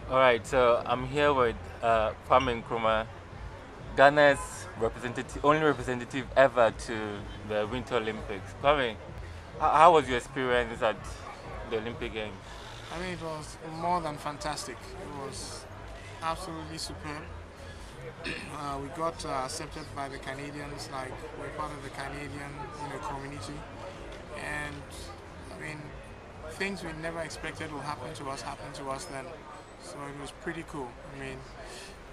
All right, so I'm here with Kwame Nkrumah, Ghana's representative, only representative ever to the Winter Olympics. Kwame, how was your experience at the Olympic Games? I mean, it was more than fantastic. It was absolutely superb. We got accepted by the Canadians, like we're part of the Canadian, community, and I mean, things we never expected will happen to us happened to us then. So it was pretty cool. I mean,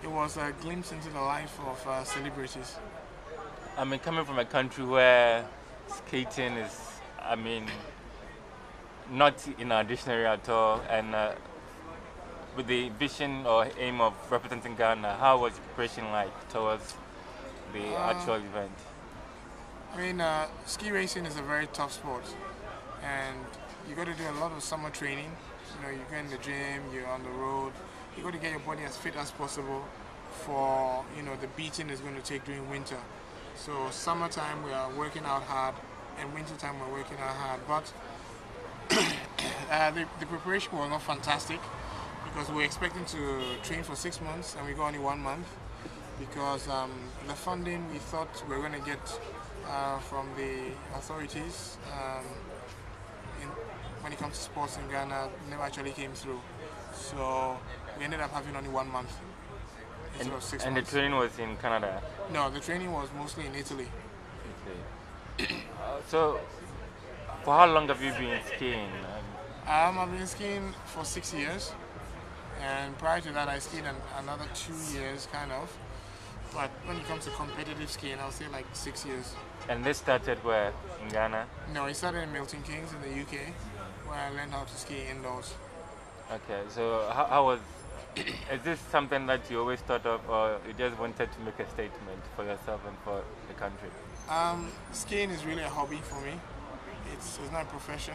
it was a glimpse into the life of celebrities. I mean, coming from a country where skating is, I mean, not in our dictionary at all, and with the vision or aim of representing Ghana, how was the preparation like towards the Uh, actual event? Ski racing is a very tough sport, and you got to do a lot of summer training. You go in the gym, you're on the road. You got to get your body as fit as possible for the beating is going to take during winter. So summertime we are working out hard, and wintertime we're working out hard. But the preparation was not fantastic because we were expecting to train for 6 months and we got only 1 month because the funding we thought we were going to get from the authorities in, when it comes to sports in Ghana never actually came through. So we ended up having only 1 month And, instead of six and the months. training was in Canada. No, the training was mostly in Italy. Okay. So, for how long have you been skiing? I've been skiing for 6 years, and prior to that, I skied another 2 years, kind of. But when it comes to competitive skiing, I'll say like 6 years. And this started where? In Ghana? No, I started in Milton Keynes in the UK, where I learned how to ski indoors. Okay, so how was. Is this something that you always thought of, or you just wanted to make a statement for yourself and for the country? Skiing is really a hobby for me. It's not a profession,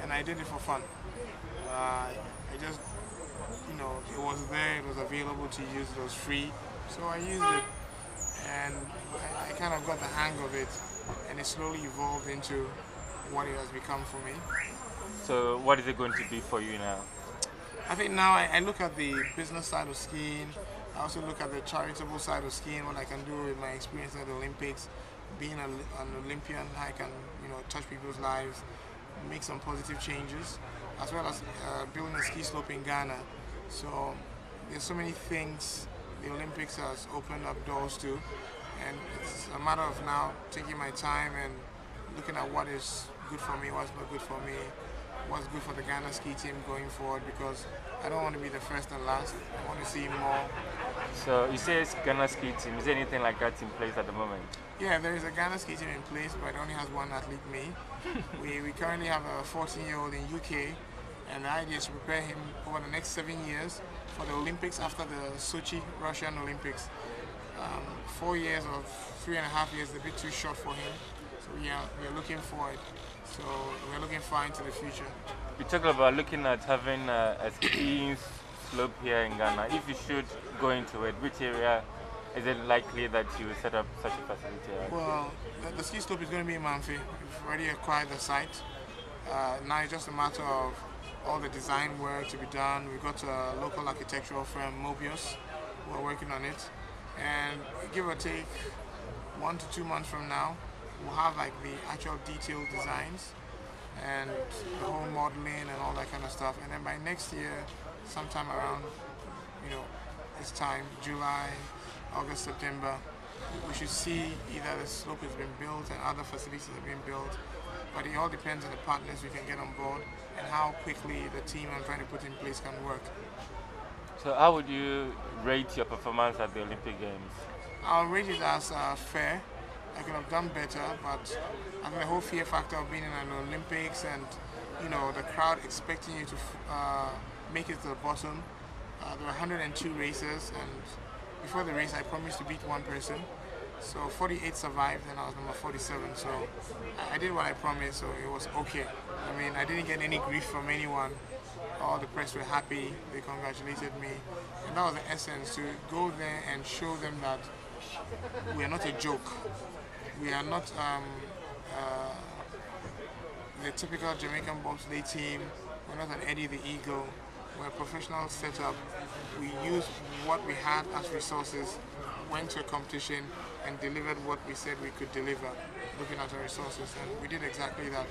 and I did it for fun. I just, it was there, it was available to use, it was free, so I used it, and I kind of got the hang of it, and it slowly evolved into what it has become for me. So, what is it going to be for you now? I think now I look at the business side of skiing. I also look at the charitable side of skiing, what I can do with my experience at the Olympics. Being an Olympian, I can touch people's lives, make some positive changes, as well as building a ski slope in Ghana. So there's so many things the Olympics has opened up doors to, and it's a matter of now taking my time and looking at what is good for me, what's not good for me, what's good for the Ghana ski team going forward, because I don't want to be the first and last. I want to see more. So, you say it's Ghana ski team. Is there anything like that in place at the moment? Yeah, there is a Ghana ski team in place, but it only has one athlete, me. We currently have a 14-year-old in UK, and the idea is to prepare him over the next 7 years for the Olympics after the Sochi Russian Olympics. 4 years or 3.5 years is a bit too short for him, so we are looking forward. So we're looking far into the future. You talked about looking at having a skiing slope here in Ghana. If you should go into it, which area is it likely that you will set up such a facility at? Well, the ski slope is going to be in Manfi. We've already acquired the site. Now it's just a matter of all the design work to be done. We've got a local architectural firm, Mobius, who are working on it. And give or take 1 to 2 months from now, we'll have like the actual detailed designs and the whole modeling and all that kind of stuff. And then by next year, sometime around, this time, July, August, September, we should see either the slope has been built and other facilities have been built. But it all depends on the partners we can get on board and how quickly the team I'm trying to put in place can work. So, how would you rate your performance at the Olympic Games? I'll rate it as fair. I could have done better, but I think the whole fear factor of being in an Olympics and the crowd expecting you to make it to the bottom. There were 102 racers, and before the race, I promised to beat one person. So 48 survived, and I was number 47. So I did what I promised, so it was okay. I mean, I didn't get any grief from anyone. All the press were happy. They congratulated me, and that was the essence, to go there and show them that we are not a joke. We are not the typical Jamaican bobsleigh team. We're not an Eddie the Eagle. we're a professional setup. We used what we had as resources, went to a competition and delivered what we said we could deliver, looking at our resources, and we did exactly that.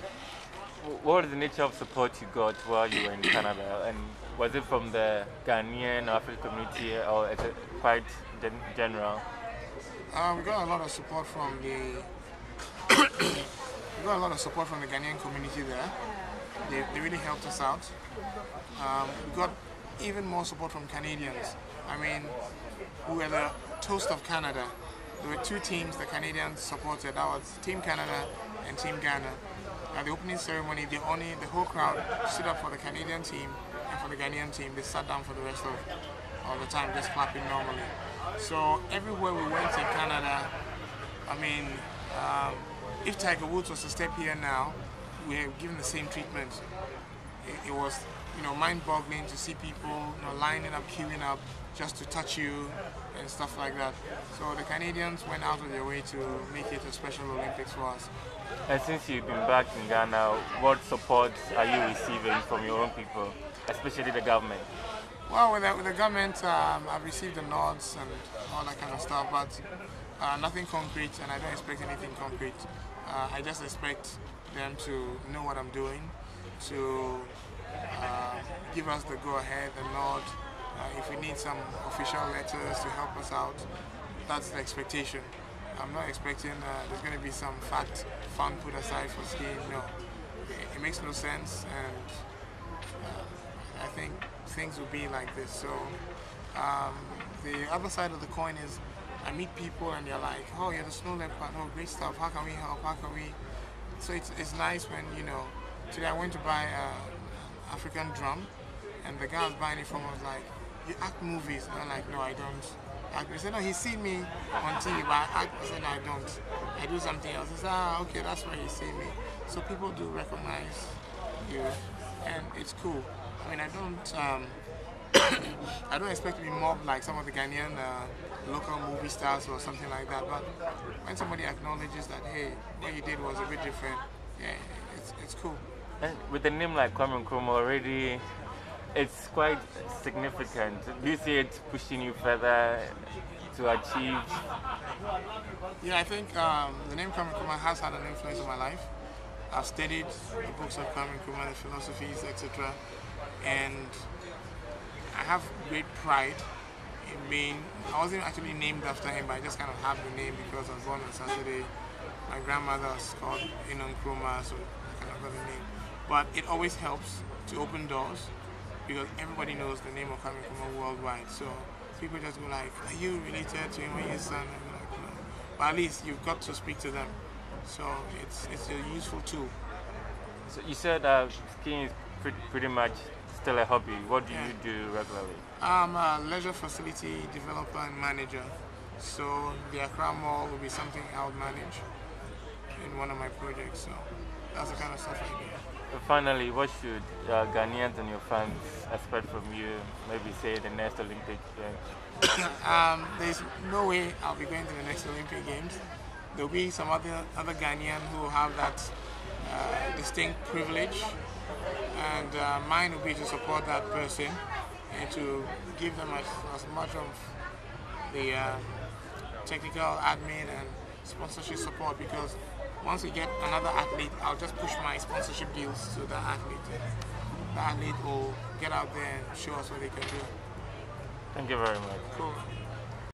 What was the nature of support you got while you were in Canada? And was it from the Ghanaian African community, or is it quite general? We got a lot of support from the Ghanaian community there. They really helped us out. We got even more support from Canadians. I mean, we were the toast of Canada. There were two teams the Canadians supported. That was Team Canada and Team Ghana. At the opening ceremony, the whole crowd stood up for the Canadian team, and for the Ghanaian team, they sat down for the rest of the time, just clapping normally. So everywhere we went in Canada, I mean, if Tiger Woods was to step here now, we're given the same treatment. It was, mind-boggling to see people, lining up, queuing up, just to touch you and stuff like that. So the Canadians went out of their way to make it a Special Olympics for us. And since you've been back in Ghana, what support are you receiving from your own people, especially the government? Well, with the government, I've received the nods and all that kind of stuff, but nothing concrete, and I don't expect anything concrete. I just expect them to know what I'm doing, to give us the go-ahead, the nod. If we need some official letters to help us out, that's the expectation. I'm not expecting there's going to be some fat fund put aside for skiing. No, it makes no sense, and I think things will be like this. So the other side of the coin is I meet people and they're like, oh, you're the Snow Leopard, oh, great stuff, how can we help, how can we? So it's nice when, today I went to buy an African drum, and the guy I was buying it from was like, you act movies? And I'm like, no, I don't. He said, no, he's seen me on TV, but I act. I said, no, I don't. I do something else. He said, okay, that's why he's seen me. So people do recognize you, and it's cool. I mean, I don't expect to be mobbed like some of the Ghanaian local movie stars or something like that, but when somebody acknowledges that, hey, what you did was a bit different, yeah, it's cool. And with a name like Kwame Nkrumah already, it's quite significant. Do you see it pushing you further to achieve? Yeah, I think the name Kwame Nkrumah has had an influence on my life. I've studied the books of Kwame Nkrumah, the philosophies, etc. And I have great pride in being, I wasn't actually named after him, but I just kind of have the name because I was born on Saturday. My grandmother was called Nkrumah, so I kind of got the name. But it always helps to open doors, because everybody knows the name of Kwame Nkrumah worldwide. So people just go like, are you related to him or his son? And I'm like, no. But at least you've got to speak to them. So it's a useful tool. So you said skiing is pretty much still a hobby. What do you do regularly? I'm a leisure facility developer and manager. So the Accra Mall will be something I'll manage in one of my projects. So that's the kind of stuff I do. Finally, what should Ghanaians and your fans expect from you, maybe say the next Olympic Games? There's no way I'll be going to the next Olympic Games. There'll be some other Ghanaian who will have that distinct privilege, and mine will be to support that person and to give them as much of the technical admin and sponsorship support, because once we get another athlete, I'll just push my sponsorship deals to the athlete. The athlete will get out there and show us what they can do. Thank you very much. Cool.